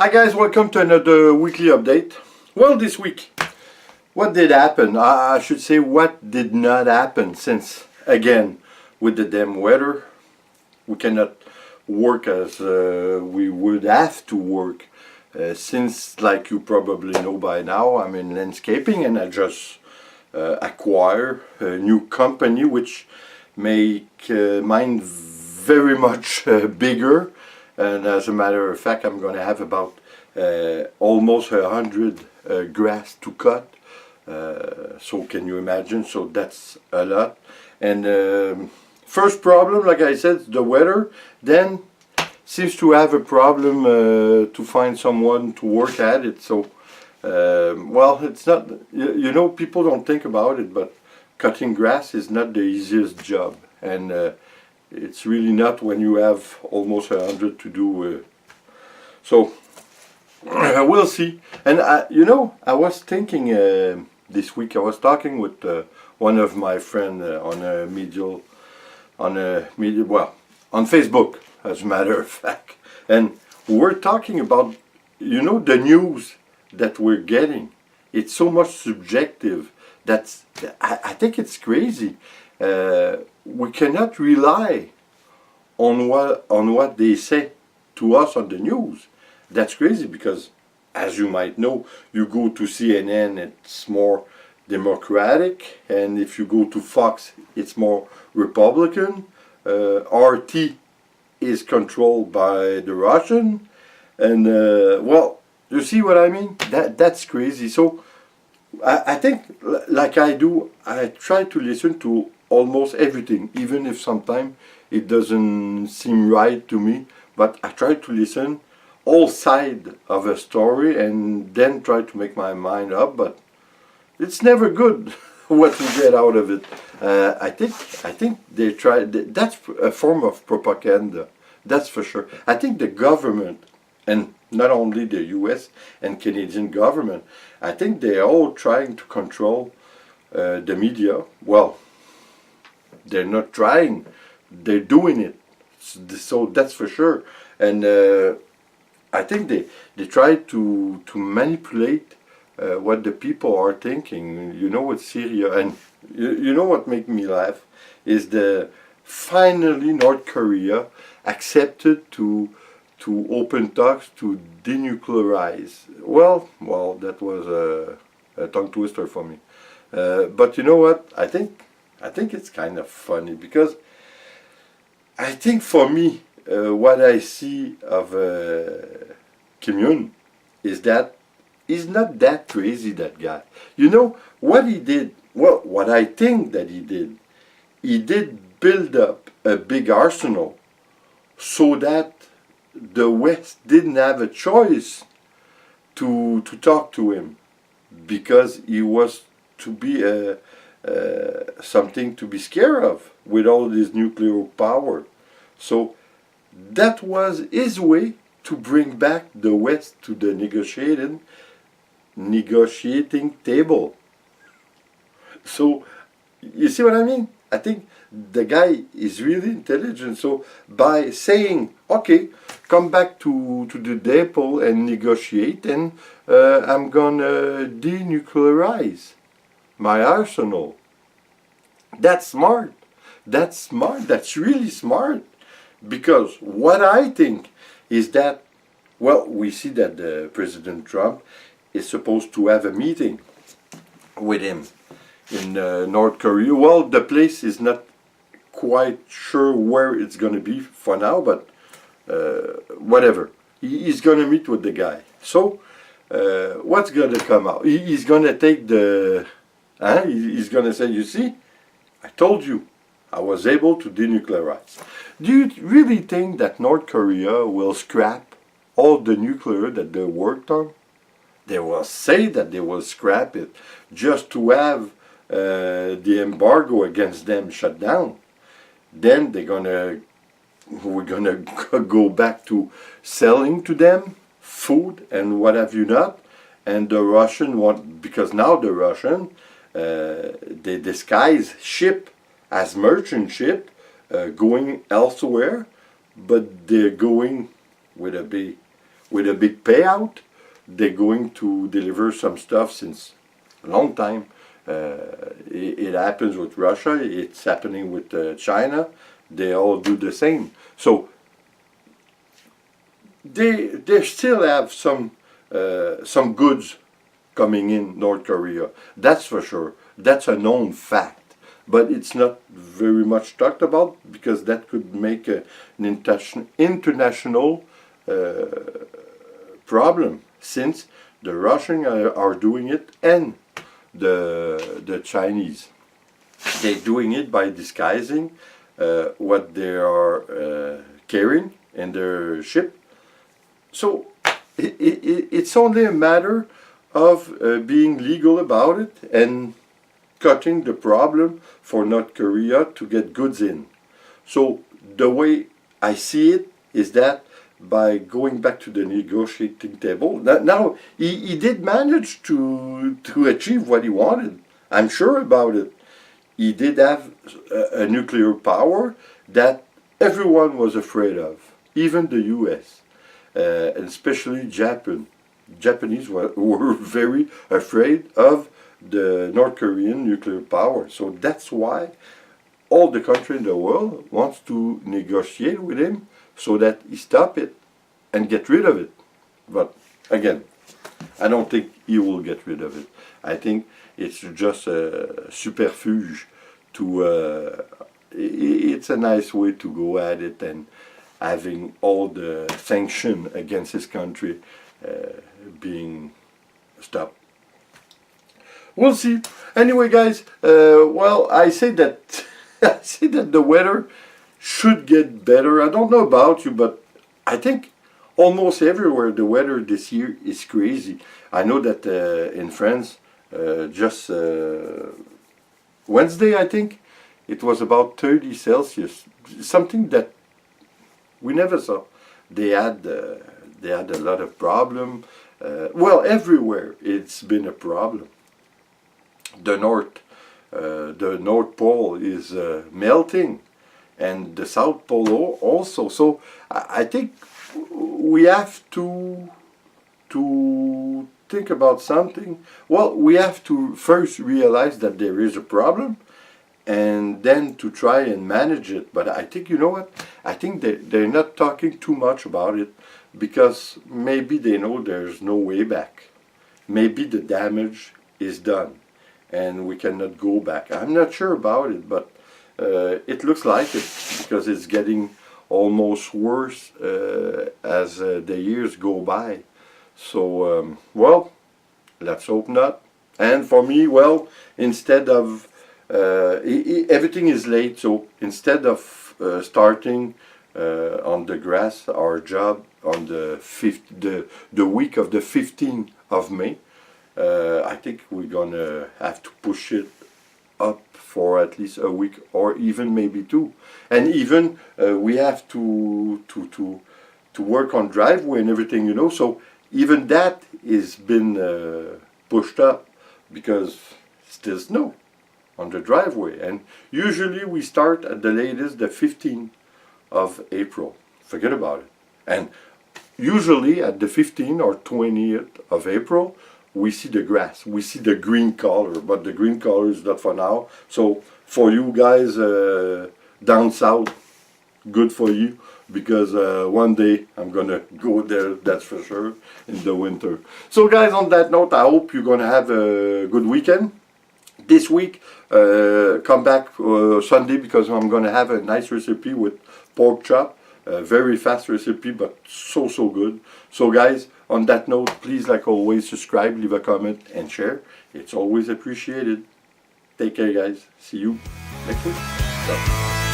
Hi guys, welcome to another weekly update. Well, this week, what did happen? I should say what did not happen, since again, with the damn weather, we cannot work as we would have to work. Since, like you probably know by now, I'm in landscaping and I just acquire a new company which make mine very much bigger. And as a matter of fact, I'm going to have about almost 100 grass to cut. So can you imagine? So that's a lot. And first problem, like I said, the weather. Then seems to have a problem to find someone to work at it. So well, it's not. You know, people don't think about it, but cutting grass is not the easiest job. And it's really not when you have almost 100 to do. So we'll see. And you know, I was thinking this week. I was talking with one of my friends on Facebook, as a matter of fact, and we're talking about, you know, the news that we're getting. It's so much subjective. I think it's crazy. We cannot rely on what they say to us on the news. That's crazy because, as you might know, you go to CNN, it's more Democratic, and if you go to Fox, it's more Republican. RT is controlled by the Russian, and well, you see what I mean? That's crazy. So I think, like I do, I try to listen to almost everything, even if sometimes it doesn't seem right to me, but I try to listen all sides of a story and then try to make my mind up, but it's never good what you get out of it. I think they try, that's a form of propaganda, that's for sure. I think the government, and not only the US and Canadian government, I think they're all trying to control the media. Well, they're not trying, they're doing it. So that's for sure. And I think they try to manipulate what the people are thinking. You know, with Syria, and you know what made me laugh is finally North Korea accepted to open talks to denuclearize. Well, that was a tongue twister for me. But you know what? I think it's kind of funny because I think for me, what I see of Kim Jong-un is that he's not that crazy, that guy. You know, what he did, well, what I think that he did build up a big arsenal so that the West didn't have a choice to talk to him, because he was to be something to be scared of with all this nuclear power. So that was his way to bring back the West to the negotiating table. So you see what I mean? I think the guy is really intelligent. So by saying, okay, come back to the table and negotiate, and I'm gonna denuclearize my arsenal. That's smart. That's smart. That's really smart. Because what I think is that, well, we see that President Trump is supposed to have a meeting with him in North Korea. Well, the place is not quite sure where it's going to be for now, but whatever. He's going to meet with the guy. So what's going to come out? He's going to take the... he's going to say, you see, I told you, I was able to denuclearize. Do you really think that North Korea will scrap all the nuclear that they worked on? They will say that they will scrap it just to have the embargo against them shut down. Then we're gonna go back to selling to them food and what have you not. And the Russian want, because now the Russian they disguise ship as merchant ship going elsewhere, but they're going with with a big payout. They're going to deliver some stuff since a long time. It happens with Russia. It's happening with China. They all do the same. So they still have some goods coming in North Korea. That's for sure. That's a known fact. But it's not very much talked about because that could make an international problem, since the Russians are doing it and the Chinese. They're doing it by disguising what they are carrying in their ship. So it's only a matter of being legal about it and cutting the problem for North Korea to get goods in. So the way I see it is that by going back to the negotiating table, now he did manage to achieve what he wanted. I'm sure about it. He did have a nuclear power that everyone was afraid of, even the US, and especially Japan. Japanese were very afraid of the North Korean nuclear power. So that's why all the country in the world wants to negotiate with him so that he stop it and get rid of it. But again, I don't think he will get rid of it. I think it's just a subterfuge to, it's a nice way to go at it, and having all the sanction against his country being stopped. We'll see. Anyway, guys, well, I say that I say that the weather should get better. I don't know about you, but I think almost everywhere the weather this year is crazy. I know that in France, just Wednesday, I think, it was about 30 Celsius, something that we never saw. They had a lot of problem. Well, everywhere it's been a problem. The North Pole is melting, and the South Pole also. So I think we have to think about something. Well, we have to first realize that there is a problem, and then to try and manage it. But I think, you know what? I think they're not talking too much about it, because maybe they know there's no way back. Maybe the damage is done and we cannot go back. I'm not sure about it, but it looks like it, because it's getting almost worse as the years go by. So, well, let's hope not. And for me, well, instead of everything is late, so instead of starting on the grass our job on the week of the 15th of May, I think we're gonna have to push it up for at least a week, or even maybe two. And even we have to work on driveway and everything, you know. So even that is been pushed up, because still snow on the driveway. And usually we start at the latest the 15th of April. Forget about it. And usually at the 15th or 20th of April, we see the grass, we see the green color, but the green color is not for now. So for you guys down south, good for you, because one day I'm gonna go there, that's for sure, in the winter. So guys, on that note, I hope you're gonna have a good weekend. This week, come back Sunday, because I'm gonna have a nice recipe with pork chop. Very fast recipe, but so good. So guys, on that note, please, like always, subscribe, leave a comment, and share. It's always appreciated. Take care, guys. See you next week. Ciao.